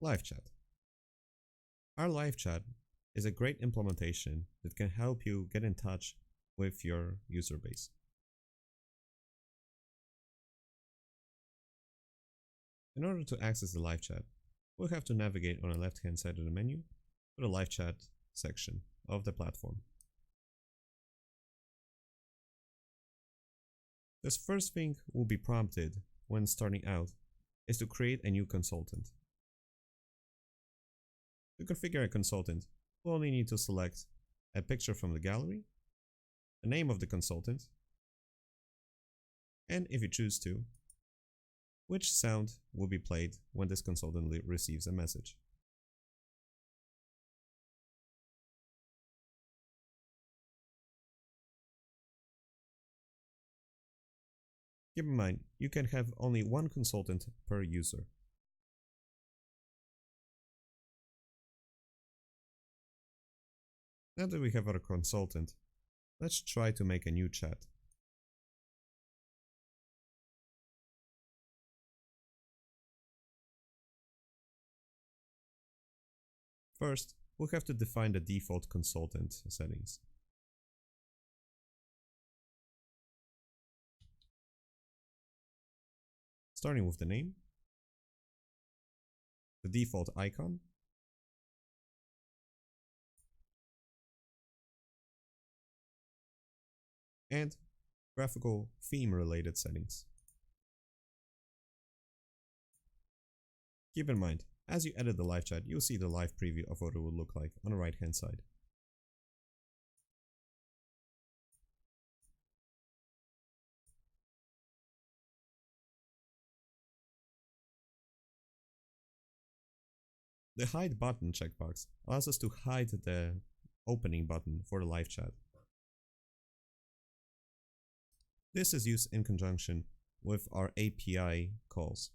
Live chat. Our live chat is a great implementation that can help you get in touch with your user base. In order to access the live chat, we'll have to navigate on the left-hand side of the menu to the live chat section of the platform. This first thing will be prompted when starting out is to create a new consultant. To configure a consultant, we'll only need to select a picture from the gallery, the name of the consultant, and if you choose to, which sound will be played when this consultant receives a message. Keep in mind, you can have only one consultant per user. Now that we have our consultant, let's try to make a new chat. First, we'll have to define the default consultant settings. Starting with the name, the default icon, and graphical theme related settings. Keep in mind, as you edit the live chat, you'll see the live preview of what it will look like on the right hand side. The hide button checkbox allows us to hide the opening button for the live chat. This is used in conjunction with our API calls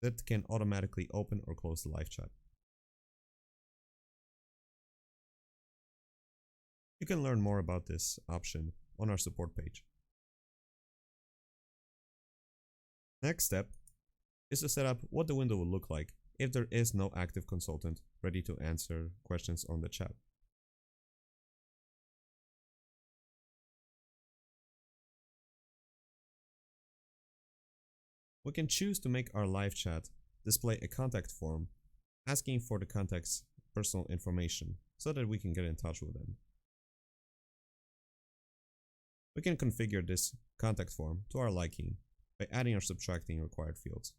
that can automatically open or close the live chat. You can learn more about this option on our support page. Next step is to set up what the window will look like if there is no active consultant ready to answer questions on the chat. We can choose to make our live chat display a contact form asking for the contact's personal information so that we can get in touch with them. We can configure this contact form to our liking by adding or subtracting required fields.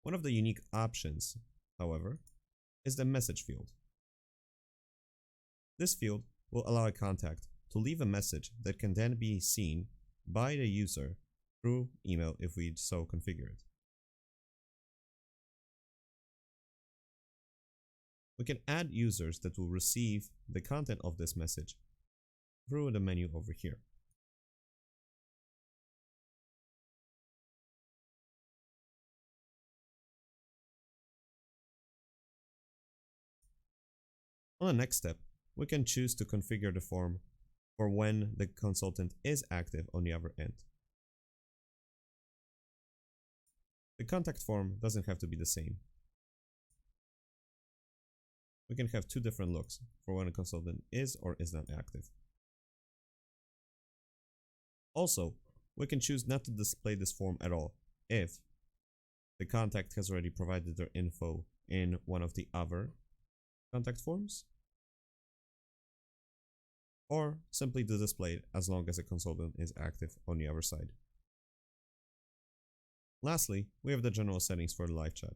One of the unique options, however, is the message field. This field will allow a contact to leave a message that can then be seen by the user through email if we so configure it. We can add users that will receive the content of this message through the menu over here. On the next step, we can choose to configure the form for when the consultant is active on the other end. The contact form doesn't have to be the same. We can have two different looks for when a consultant is or is not active. Also, we can choose not to display this form at all if the contact has already provided their info in one of the other contact forms, or simply to display it as long as a consultant is active on the other side. Lastly, we have the general settings for the live chat.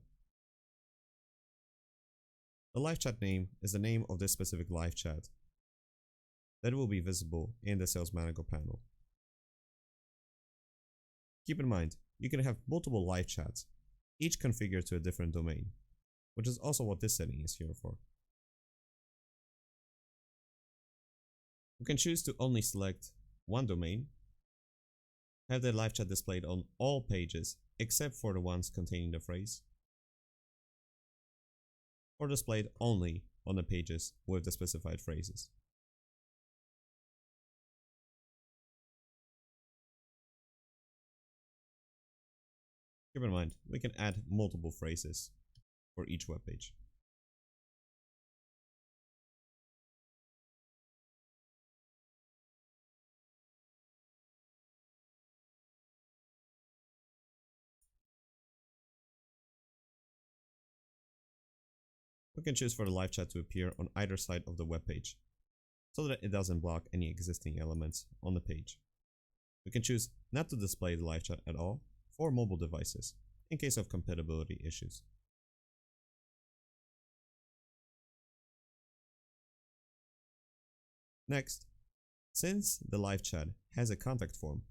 The live chat name is the name of this specific live chat that will be visible in the Sales Manager panel. Keep in mind, you can have multiple live chats, each configured to a different domain, which is also what this setting is here for. We can choose to only select one domain, have the live chat displayed on all pages except for the ones containing the phrase, or displayed only on the pages with the specified phrases. Keep in mind, we can add multiple phrases for each web page. We can choose for the live chat to appear on either side of the web page, so that it doesn't block any existing elements on the page. We can choose not to display the live chat at all for mobile devices, in case of compatibility issues. Next, since the live chat has a contact form,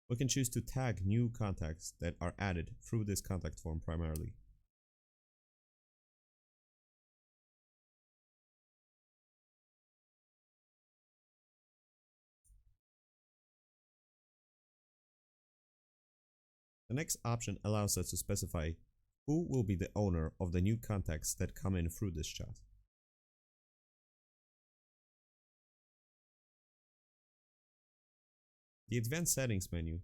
we can choose to tag new contacts that are added through this contact form primarily. The next option allows us to specify who will be the owner of the new contacts that come in through this chat. The Advanced Settings menu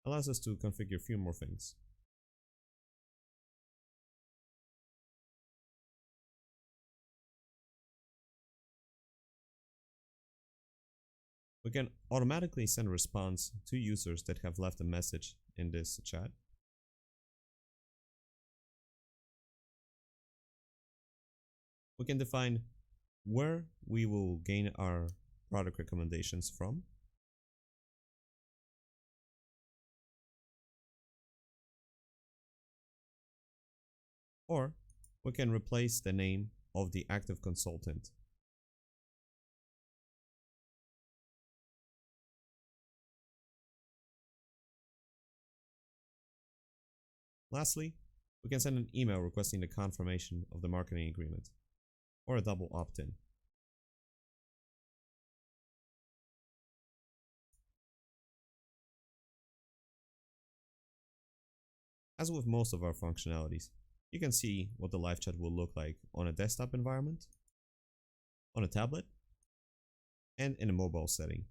allows us to configure a few more things. We can automatically send a response to users that have left a message in this chat. We can define where we will gain our product recommendations from. Or we can replace the name of the active consultant. Lastly, we can send an email requesting the confirmation of the marketing agreement, or a double opt-in. As with most of our functionalities, you can see what the live chat will look like on a desktop environment, on a tablet, and in a mobile setting.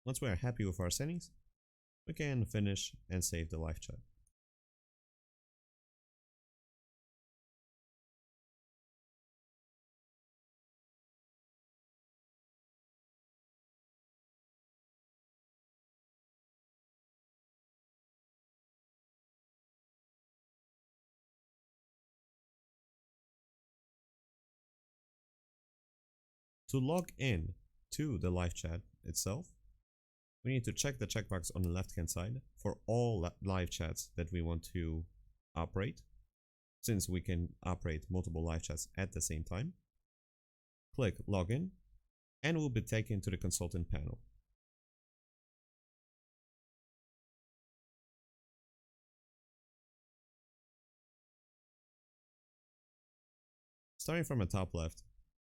Once we are happy with our settings, we can finish and save the live chat. To log in to the live chat itself, we need to check the checkbox on the left hand side for all live chats that we want to operate, since we can operate multiple live chats at the same time. Click login and we'll be taken to the consultant panel. Starting from the top left,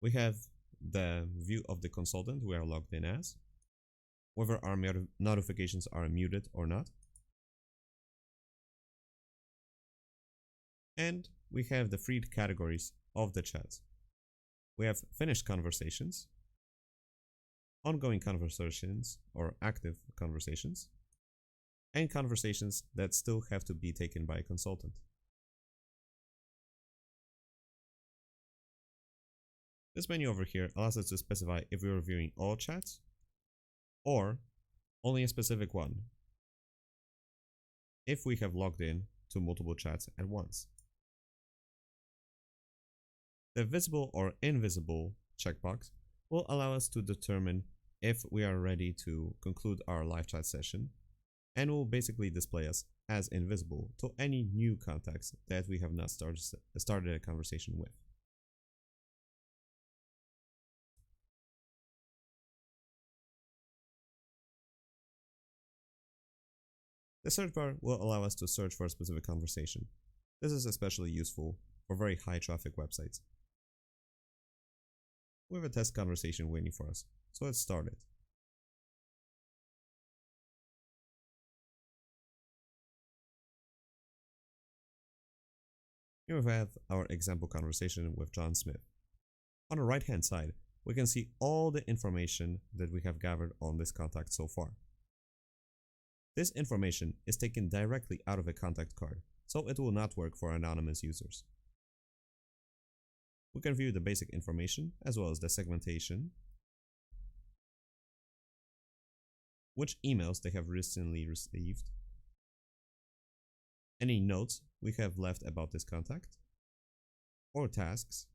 we have the view of the consultant we are logged in as, whether our notifications are muted or not. And we have the three categories of the chat. We have finished conversations, ongoing conversations or active conversations, and conversations that still have to be taken by a consultant. This menu over here allows us to specify if we're reviewing all chats or only a specific one if we have logged in to multiple chats at once. The visible or invisible checkbox will allow us to determine if we are ready to conclude our live chat session, and will basically display us as invisible to any new contacts that we have not started a conversation with. The search bar will allow us to search for a specific conversation. This is especially useful for very high traffic websites. We have a test conversation waiting for us, so let's start it. Here we have our example conversation with John Smith. On the right hand side, we can see all the information that we have gathered on this contact so far. This information is taken directly out of a contact card, so it will not work for anonymous users. We can view the basic information as well as the segmentation, which emails they have recently received, any notes we have left about this contact, or tasks,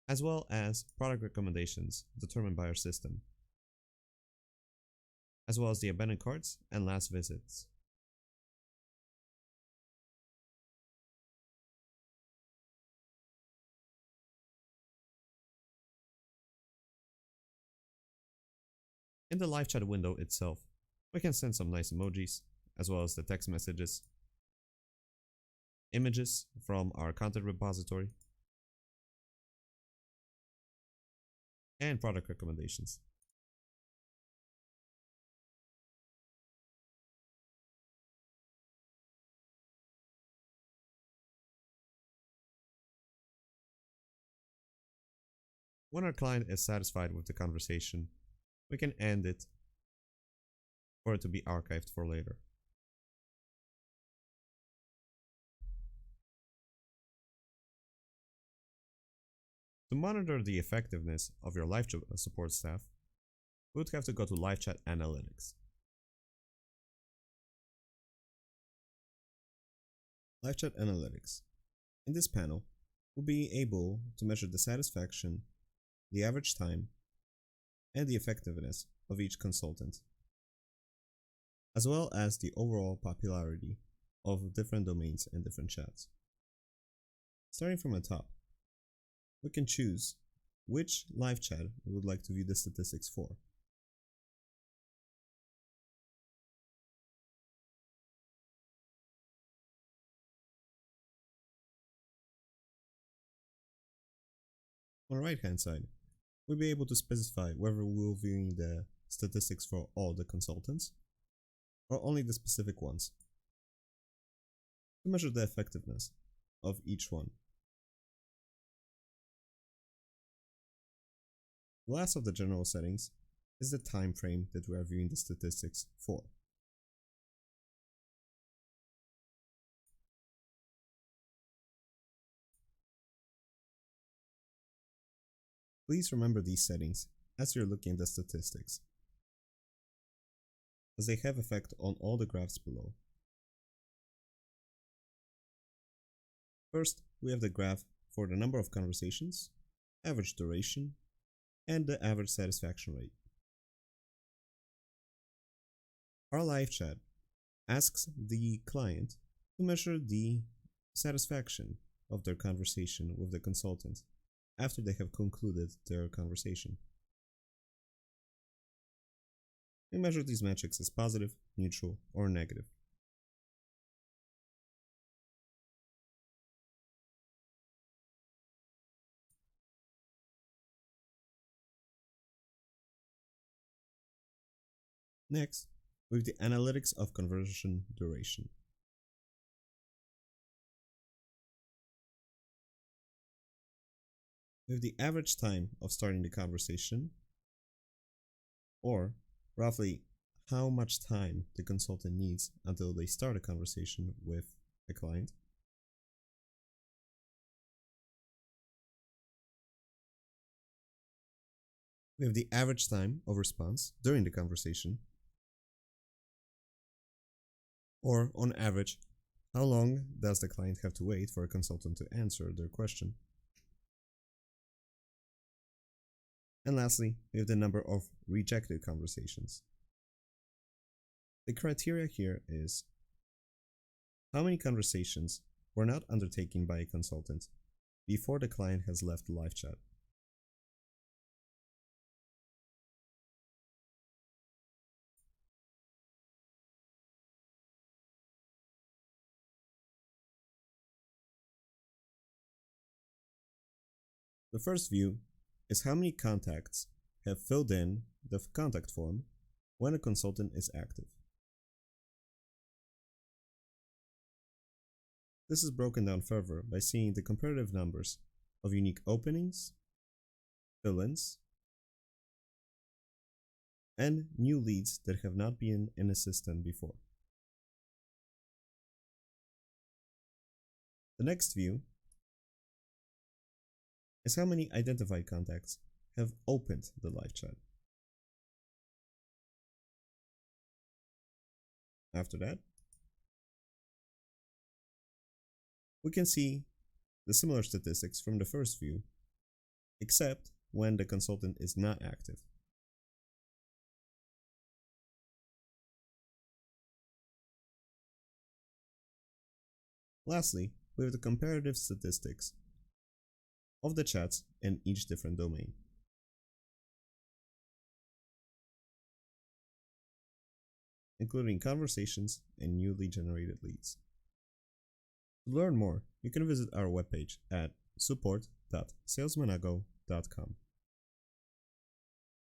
as well as product recommendations determined by our system, as well as the abandoned carts and last visits. In the live chat window itself, we can send some nice emojis, as well as the text messages, images from our content repository, and product recommendations. When our client is satisfied with the conversation, we can end it for it to be archived for later. To monitor the effectiveness of your live chat support staff, we would have to go to Live Chat Analytics. Live Chat Analytics. In this panel, we'll be able to measure the satisfaction, the average time, and the effectiveness of each consultant, as well as the overall popularity of different domains and different chats. Starting from the top, we can choose which live chat we would like to view the statistics for. On the right hand side, we'll be able to specify whether we're viewing the statistics for all the consultants or only the specific ones, to measure the effectiveness of each one. The last of the general settings is the time frame that we are viewing the statistics for. Please remember these settings as you're looking at the statistics, as they have effect on all the graphs below. First, we have the graph for the number of conversations, average duration, and the average satisfaction rate. Our live chat asks the client to measure the satisfaction of their conversation with the consultant after they have concluded their conversation. We measure these metrics as positive, neutral, or negative. Next, we have the analytics of conversion duration. We have the average time of starting the conversation, or roughly how much time the consultant needs until they start a conversation with a client. We have the average time of response during the conversation, or on average, how long does the client have to wait for a consultant to answer their question. And lastly, we have the number of rejected conversations. The criteria here is how many conversations were not undertaken by a consultant before the client has left the live chat. The first view is how many contacts have filled in the contact form when a consultant is active. This is broken down further by seeing the comparative numbers of unique openings, fill-ins, and new leads that have not been in a system before. The next view is how many identified contacts have opened the live chat. After that, we can see the similar statistics from the first view, except when the consultant is not active. Lastly, we have the comparative statistics of the chats in each different domain. Including conversations and newly generated leads. To learn more, you can visit our webpage at support.salesmanago.com.